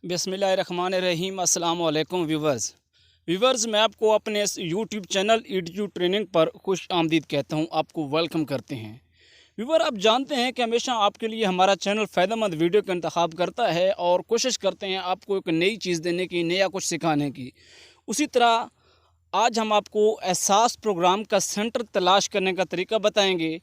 बिस्मिल्लाहिर्रहमानिर्रहीम। अस्सलाम वालेकुम व्यूवर्स, मैं आपको अपने यूट्यूब चैनल ईडीयू ट्रेनिंग पर खुश आमदीद कहता हूं, आपको वेलकम करते हैं। व्यूवर, आप जानते हैं कि हमेशा आपके लिए हमारा चैनल फ़ायदेमंद वीडियो का इंतखाब करता है और कोशिश करते हैं आपको एक नई चीज़ देने की, नया कुछ सिखाने की। उसी तरह आज हम आपको एहसास प्रोग्राम का सेंटर तलाश करने का तरीका बताएंगे।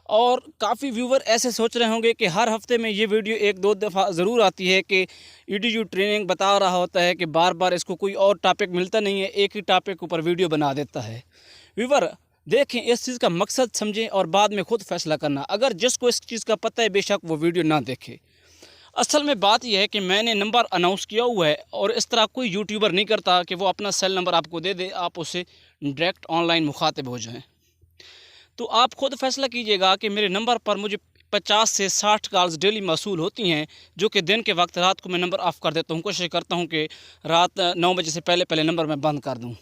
और काफ़ी व्यूवर ऐसे सोच रहे होंगे कि हर हफ्ते में ये वीडियो एक दो दफ़ा ज़रूर आती है कि ईडीयू ट्रेनिंग बता रहा होता है कि बार बार इसको कोई और टॉपिक मिलता नहीं है, एक ही टॉपिक के ऊपर वीडियो बना देता है। व्यूवर देखें, इस चीज़ का मकसद समझें और बाद में ख़ुद फैसला करना। अगर जिसको इस चीज़ का पता है बेशक वो वीडियो ना देखे। असल में बात यह है कि मैंने नंबर अनाउंस किया हुआ है और इस तरह कोई यूट्यूबर नहीं करता कि वो अपना सेल नंबर आपको दे दे, आप उससे डायरेक्ट ऑनलाइन मुखातिब हो जाएं। तो आप ख़ुद फैसला कीजिएगा कि मेरे नंबर पर मुझे 50 से 60 कॉल्स डेली मौसूल होती हैं, जो कि दिन के वक्त रात को मैं नंबर ऑफ़ कर देता हूँ। कोशिश करता हूँ कि रात 9 बजे से पहले नंबर मैं बंद कर दूँ।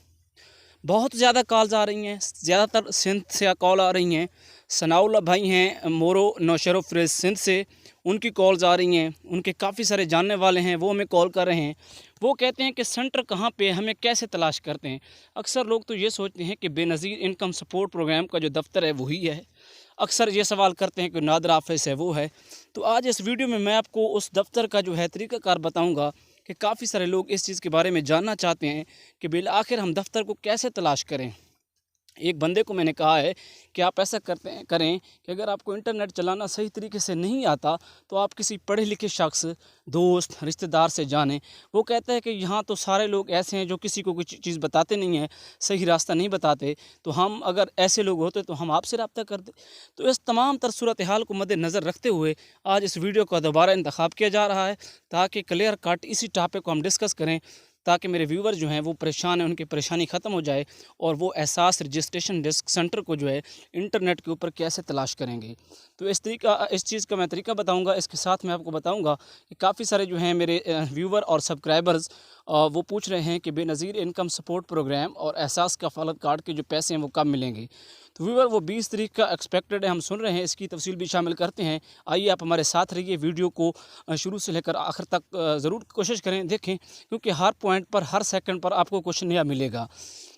बहुत ज़्यादा कॉल्स आ रही हैं, ज़्यादातर सिंध से कॉल आ रही हैं। सनाउल्ला भाई हैं मोरो नौशरो फ्रेज सिंध से, उनकी कॉल्स आ रही हैं। उनके काफ़ी सारे जानने वाले हैं, वो हमें कॉल कर रहे हैं। वो कहते हैं कि सेंटर कहाँ पे, हमें कैसे तलाश करते हैं। अक्सर लोग तो ये सोचते हैं कि बेनज़ीर इनकम सपोर्ट प्रोग्राम का जो दफ्तर है वही है। अक्सर ये सवाल करते हैं कि नादर ऑफिस है वो है। तो आज इस वीडियो में मैं आपको उस दफ्तर का जो है तरीक़ाकार बताऊँगा कि काफ़ी सारे लोग इस चीज़ के बारे में जानना चाहते हैं कि बिल आखिर हम दफ्तर को कैसे तलाश करें। एक बंदे को मैंने कहा है कि आप ऐसा करें कि अगर आपको इंटरनेट चलाना सही तरीके से नहीं आता तो आप किसी पढ़े लिखे शख्स, दोस्त, रिश्तेदार से जानें। वो कहता है कि यहाँ तो सारे लोग ऐसे हैं जो किसी को कुछ चीज़ बताते नहीं हैं, सही रास्ता नहीं बताते, तो हम अगर ऐसे लोग होते तो हम आपसे रब्ता करते। तो इस तमाम तर सूरत हाल को मद्देनज़र रखते हुए आज इस वीडियो का दोबारा इंतखाब किया जा रहा है, ताकि क्लियर कट इसी टॉपिक को हम डिस्कस करें, ताकि मेरे व्यूवर जो हैं वो परेशान हैं, उनकी परेशानी ख़त्म हो जाए और वो एहसास रजिस्ट्रेशन डेस्क सेंटर को जो है इंटरनेट के ऊपर कैसे तलाश करेंगे। तो इस चीज़ का मैं तरीका बताऊंगा। इसके साथ मैं आपको बताऊंगा कि काफ़ी सारे जो हैं मेरे व्यूवर और सब्सक्राइबर्स वो पूछ रहे हैं कि बेनज़ीर इनकम सपोर्ट प्रोग्राम और एहसास कफ़ालत कार्ड के जो पैसे हैं वो कब मिलेंगे। तो व्यूवर वो 20 तारीख का एक्सपेक्टेड है, हम सुन रहे हैं, इसकी तफसील भी शामिल करते हैं। आइए आप हमारे साथ रहिए, वीडियो को शुरू से लेकर आखिर तक ज़रूर कोशिश करें, देखें, क्योंकि हर पॉइंट पर, हर सेकंड पर आपको कुछ नया मिलेगा।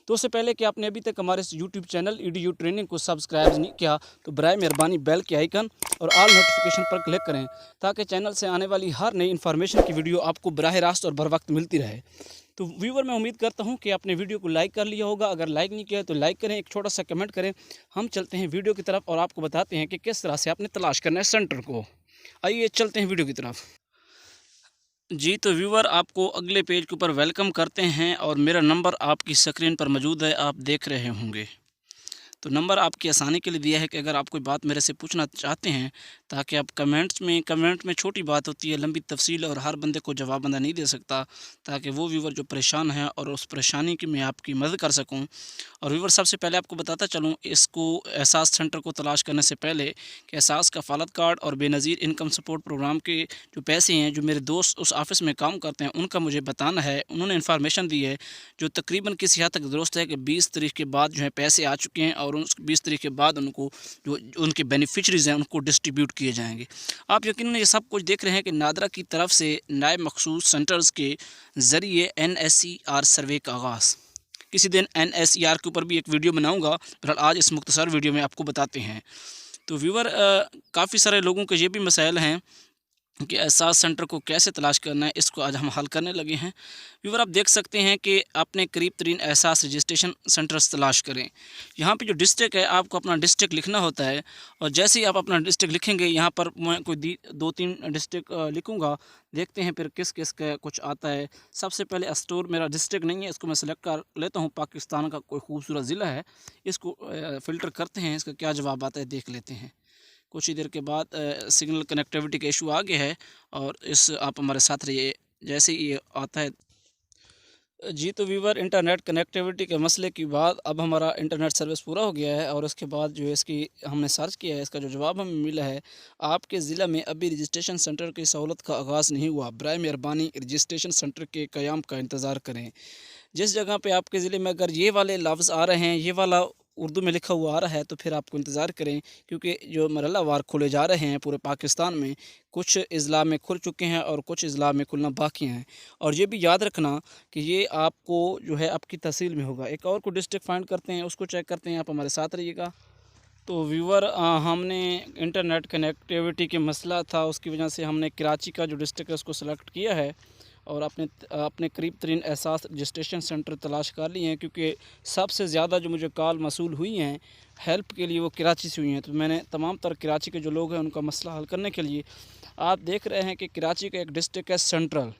तो उससे पहले कि आपने अभी तक हमारे इस यूट्यूब चैनल ईडीयू ट्रेनिंग को सब्सक्राइब नहीं किया तो बराए मेहरबानी बेल के आइकन और ऑल नोटिफिकेशन पर क्लिक करें, ताकि चैनल से आने वाली हर नई इन्फॉर्मेशन की वीडियो आपको बराह रास्त और बर वक्त मिलती रहे। तो व्यूवर, मैं उम्मीद करता हूं कि आपने वीडियो को लाइक कर लिया होगा। अगर लाइक नहीं किया तो लाइक करें, एक छोटा सा कमेंट करें। हम चलते हैं वीडियो की तरफ और आपको बताते हैं कि किस तरह से आपने तलाश करना है सेंटर को। आइए चलते हैं वीडियो की तरफ। जी, तो व्यूवर आपको अगले पेज के ऊपर वेलकम करते हैं और मेरा नंबर आपकी स्क्रीन पर मौजूद है, आप देख रहे होंगे। तो नंबर आपकी आसानी के लिए दिया है कि अगर आप कोई बात मेरे से पूछना चाहते हैं, ताकि आप कमेंट में छोटी बात होती है, लंबी तफसील और हर बंदे को जवाब बंदा नहीं दे सकता, ताकि वो व्यूवर जो परेशान है और उस परेशानी की मैं आपकी मदद कर सकूं। और व्यूवर, सबसे पहले आपको बताता चलूं इसको एहसास सेंटर को तलाश करने से पहले कि एहसास कफ़ालत कार्ड और बेनज़ीर इनकम सपोर्ट प्रोग्राम के जो पैसे हैं, जो मेरे दोस्त उस ऑफ़िस में काम करते हैं उनका मुझे बताना है। उन्होंने इन्फॉर्मेशन दी है जो तकरीबन किसी हद तक दुरुस्त है कि 20 तारीख के बाद जो है पैसे आ चुके हैं और उस 20 तारीख के बाद उनको जो उनके बेनिफिशरीज़ हैं उनको डिस्ट्रीब्यूट किए जाएंगे। आप यकीनन ये सब कुछ देख रहे हैं कि नादरा की तरफ से नायब मखसूस सेंटर्स के ज़रिए NSER सर्वे का आगाज़। किसी दिन NSER के ऊपर भी एक वीडियो बनाऊंगा, बहरहाल आज इस मुख्तसर वीडियो में आपको बताते हैं। तो व्यूवर, काफ़ी सारे लोगों के ये भी मसाइल हैं कि एहसास सेंटर को कैसे तलाश करना है, इसको आज हम हल करने लगे हैं। व्यूवर, आप देख सकते हैं कि अपने करीब तरीन एहसास रजिस्ट्रेशन सेंटर्स तलाश करें। यहाँ पे जो डिस्ट्रिक्ट है, आपको अपना डिस्ट्रिक्ट लिखना होता है और जैसे ही आप अपना डिस्ट्रिक्ट लिखेंगे, यहाँ पर मैं कोई 2-3 डिस्ट्रिक्ट लिखूँगा, देखते हैं फिर किस किस का कुछ आता है। सबसे पहले अस्टोर मेरा डिस्ट्रिक्ट नहीं है, इसको मैं सेलेक्ट कर लेता हूँ। पाकिस्तान का कोई खूबसूरत ज़िला है, इसको फ़िल्टर करते हैं, इसका क्या जवाब आता है देख लेते हैं। कुछ ही देर के बाद सिग्नल कनेक्टिविटी का इशू आ गया है और आप हमारे साथ रहिए जैसे ही ये आता है। जी, तो व्यूवर, इंटरनेट कनेक्टिविटी के मसले के बाद अब हमारा इंटरनेट सर्विस पूरा हो गया है और उसके बाद जो है इसकी हमने सर्च किया है, इसका जो जवाब हमें मिला है, आपके ज़िला में अभी रजिस्ट्रेशन सेंटर की सहूलत का आगाज़ नहीं हुआ, बराए मेहरबानी रजिस्ट्रेशन सेंटर के क़याम का इंतज़ार करें। जिस जगह पे आपके ज़िले में अगर ये वाले लफ्ज़ आ रहे हैं, ये वाला उर्दू में लिखा हुआ आ रहा है तो फिर आपको इंतज़ार करें, क्योंकि जो मरहला वार खोले जा रहे हैं पूरे पाकिस्तान में, कुछ अज़ला में खुल चुके हैं और कुछ अज़ला में खुलना बाकी हैं। और ये भी याद रखना कि ये आपको जो है आपकी तहसील में होगा। एक और को डिस्ट्रिक्ट फाइंड करते हैं, उसको चेक करते हैं, आप हमारे साथ रहिएगा। तो व्यूवर, हमने इंटरनेट कनेक्टिविटी के मसला था, उसकी वजह से हमने कराची का जो डिस्ट्रिक्ट है उसको सेलेक्ट किया है और अपने करीब तरीन एहसास रजिस्ट्रेशन सेंटर तलाश कर लिए हैं, क्योंकि सबसे ज़्यादा जो मुझे कॉल मसूल हुई हैं हेल्प के लिए वो कराची से हुई हैं। तो मैंने तमाम तर कराची के जो लोग हैं उनका मसला हल करने के लिए, आप देख रहे हैं कि कराची का एक डिस्ट्रिक्ट है सेंट्रल,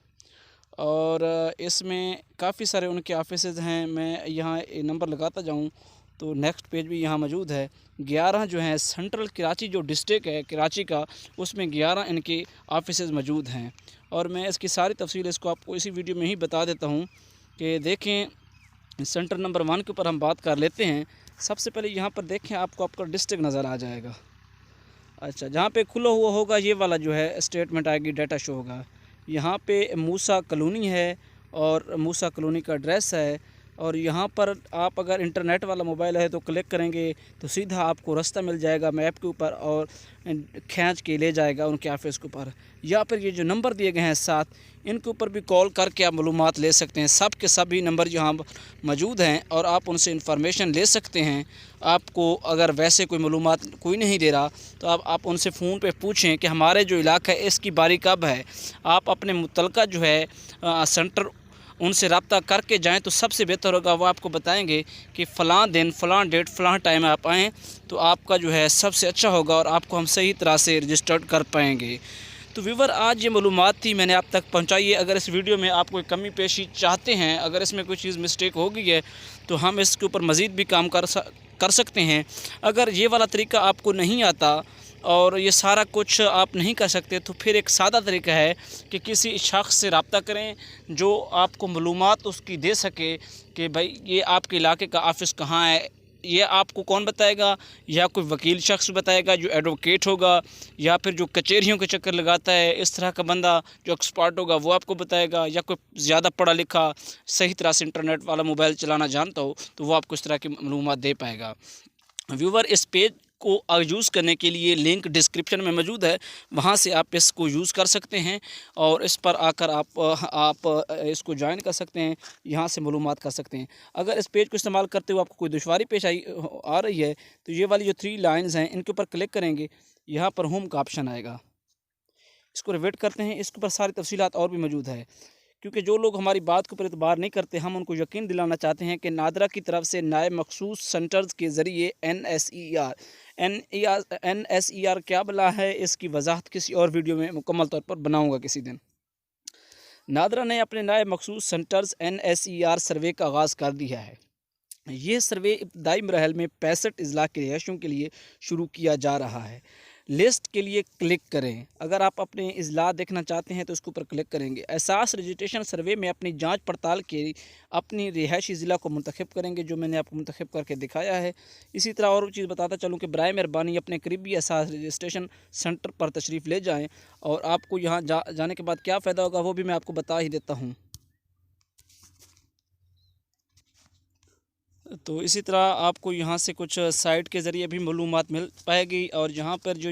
और इसमें काफ़ी सारे उनके ऑफिसेज़ हैं। मैं यहाँ नंबर लगाता जाऊँ तो नेक्स्ट पेज भी यहाँ मौजूद है। 11 जो हैं सेंट्रल कराची जो डिस्ट्रिक्ट है कराची का, उसमें 11 इनके ऑफिसेज़ मौजूद हैं। और मैं इसकी सारी तफसील इसको आपको इसी वीडियो में ही बता देता हूँ कि देखें। सेंटर नंबर 1 के ऊपर हम बात कर लेते हैं। सबसे पहले यहाँ पर देखें, आपको आपका डिस्ट्रिक्ट नज़र आ जाएगा। अच्छा, जहाँ पे खुला हुआ होगा ये वाला जो है स्टेटमेंट आएगी, डाटा शो होगा। यहाँ पे मूसा कॉलोनी है और मूसा कॉलोनी का एड्रेस है। और यहाँ पर आप अगर इंटरनेट वाला मोबाइल है तो क्लिक करेंगे तो सीधा आपको रास्ता मिल जाएगा मैप के ऊपर और खींच के ले जाएगा उनके ऑफिस के ऊपर। या फिर ये जो नंबर दिए गए हैं साथ, इनके ऊपर भी कॉल करके आप मालूमात ले सकते हैं। सब के सभी नंबर यहाँ मौजूद हैं और आप उनसे इंफॉर्मेशन ले सकते हैं। आपको अगर वैसे कोई मालूमात कोई नहीं दे रहा तो आप उनसे फ़ोन पे पूछें कि हमारे जो इलाका है इसकी बारी कब है। आप अपने मुतलका जो है सेंटर उनसे रब्ता करके जाएं तो सबसे बेहतर होगा। वो आपको बताएंगे कि फ़लाँ दिन फ़लाँ डेट फ़लाँ टाइम आप आएँ तो आपका जो है सबसे अच्छा होगा और आपको हम सही तरह से रजिस्टर्ड कर पाएंगे। तो व्यूवर, आज ये मालूमात थी, मैंने आप तक पहुंचाई है। अगर इस वीडियो में आप कोई कमी पेशी चाहते हैं, अगर इसमें कोई चीज़ मिस्टेक हो गई है तो हम इसके ऊपर मज़ीद भी काम कर सकते हैं। अगर ये वाला तरीका आपको नहीं आता और ये सारा कुछ आप नहीं कर सकते तो फिर एक सादा तरीका है कि किसी शख्स से रब्ता करें जो आपको मालूमात उसकी दे सके कि भाई ये आपके इलाके का ऑफ़िस कहाँ है। ये आपको कौन बताएगा? या कोई वकील शख्स बताएगा जो एडवोकेट होगा, या फिर जो कचहरियों के चक्कर लगाता है इस तरह का बंदा जो एक्सपर्ट होगा वो आपको बताएगा, या कोई ज़्यादा पढ़ा लिखा सही तरह से इंटरनेट वाला मोबाइल चलाना जानता हो तो वो आपको इस तरह की मालूमात दे पाएगा। व्यूवर, इस पेज को यूज़ करने के लिए लिंक डिस्क्रिप्शन में मौजूद है, वहाँ से आप इसको यूज़ कर सकते हैं और इस पर आकर आप इसको ज्वाइन कर सकते हैं, यहाँ से मालूमात कर सकते हैं। अगर इस पेज को इस्तेमाल करते हुए आपको कोई दुश्वारी पेश आ रही है तो ये वाली जो 3 लाइन्स हैं इनके ऊपर क्लिक करेंगे, यहाँ पर होम का ऑप्शन आएगा, इसको रिवर्ट करते हैं। इसके ऊपर सारी तफसीलात और भी मौजूद है, क्योंकि जो लोग हमारी बात के ऊपर एतबार नहीं करते, हम उनको यकीन दिलाना चाहते हैं कि नादरा की तरफ से नए मखसूस सेंटर्स के ज़रिए NSER क्या बला है, इसकी वजाहत किसी और वीडियो में मुकम्मल तौर पर बनाऊंगा किसी दिन। नादरा ने अपने नए मखसूस सेंटर्स NSER सर्वे का आगाज़ कर दिया है। ये सर्वे इब्तदाई मरहल में 65 अज़ला के रिहायशियों के लिए शुरू किया जा रहा है। लिस्ट के लिए क्लिक करें। अगर आप अपने अज़ला देखना चाहते हैं तो इसके ऊपर क्लिक करेंगे। एहसास रजिस्ट्रेशन सर्वे में अपनी जांच पड़ताल के अपनी रिहायशी ज़िला को मुंतखब करेंगे, जो मैंने आपको मुंतखब करके दिखाया है। इसी तरह और चीज़ बताता चलूँ कि बराए मेहरबानी अपने करीबी एहसास रजिस्ट्रेशन सेंटर पर तशरीफ़ ले जाएँ और आपको यहाँ जाने के बाद क्या फ़ायदा होगा वो भी मैं आपको बता ही देता हूँ। तो इसी तरह आपको यहाँ से कुछ साइट के ज़रिए भी मालूमात मिल पाएगी। और यहाँ पर जो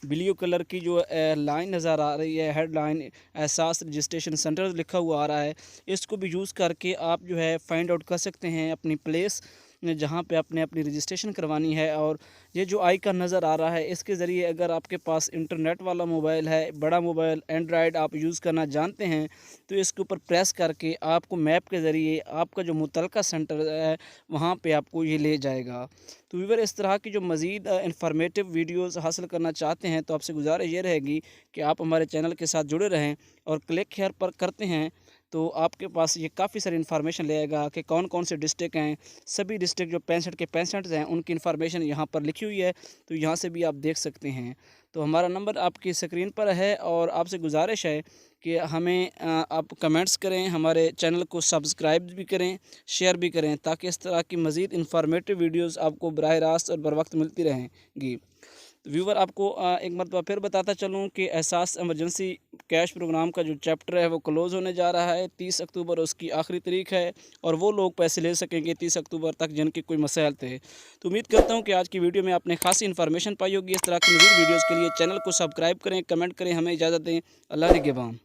ब्लू कलर की जो लाइन नज़र आ रही है, हेड लाइन एहसास रजिस्ट्रेशन सेंटर लिखा हुआ आ रहा है, इसको भी यूज़ करके आप जो है फाइंड आउट कर सकते हैं अपनी प्लेस जहाँ पे आपने अपनी रजिस्ट्रेशन करवानी है। और ये जो आइकन नज़र आ रहा है इसके ज़रिए अगर आपके पास इंटरनेट वाला मोबाइल है, बड़ा मोबाइल एंड्रॉयड आप यूज़ करना जानते हैं, तो इसके ऊपर प्रेस करके आपको मैप के ज़रिए आपका जो मुतलका सेंटर है वहाँ पे आपको ये ले जाएगा। तो व्यूअर, इस तरह की जो मज़ीद इंफॉर्मेटिव वीडियोज़ हासिल करना चाहते हैं तो आपसे गुजारिश ये रहेगी कि आप हमारे चैनल के साथ जुड़े रहें और क्लिक हेयर पर करते हैं तो आपके पास ये काफ़ी सारी इन्फॉर्मेशन ले आएगा कि कौन कौन से डिस्ट्रिक्ट हैं। सभी डिस्ट्रिक्ट जो 65 के 65 हैं उनकी इन्फॉर्मेशन यहाँ पर लिखी हुई है, तो यहाँ से भी आप देख सकते हैं। तो हमारा नंबर आपकी स्क्रीन पर है और आपसे गुजारिश है कि हमें आप कमेंट्स करें, हमारे चैनल को सब्सक्राइब भी करें, शेयर भी करें, ताकि इस तरह की मज़ीद इन्फॉर्मेटिव वीडियोज़ आपको बराह रास्त और बर वक्त मिलती रहेंगी। तो व्यूवर आपको एक मरतबा फिर बताता चलूँ कि एहसास इमरजेंसी कैश प्रोग्राम का जो चैप्टर है वो क्लोज़ होने जा रहा है। 30 अक्टूबर उसकी आखिरी तारीख है और वो लोग पैसे ले सकेंगे 30 अक्टूबर तक जिनके कोई मसाइल थे। तो उम्मीद करता हूँ कि आज की वीडियो में आपने खासी इन्फॉर्मेशन पाई होगी। इस तरह की मज़ीद वीडियोज़ के लिए चैनल को सब्सक्राइब करें, कमेंट करें। हमें इजाज़त दें। अल्लाह निगहबान।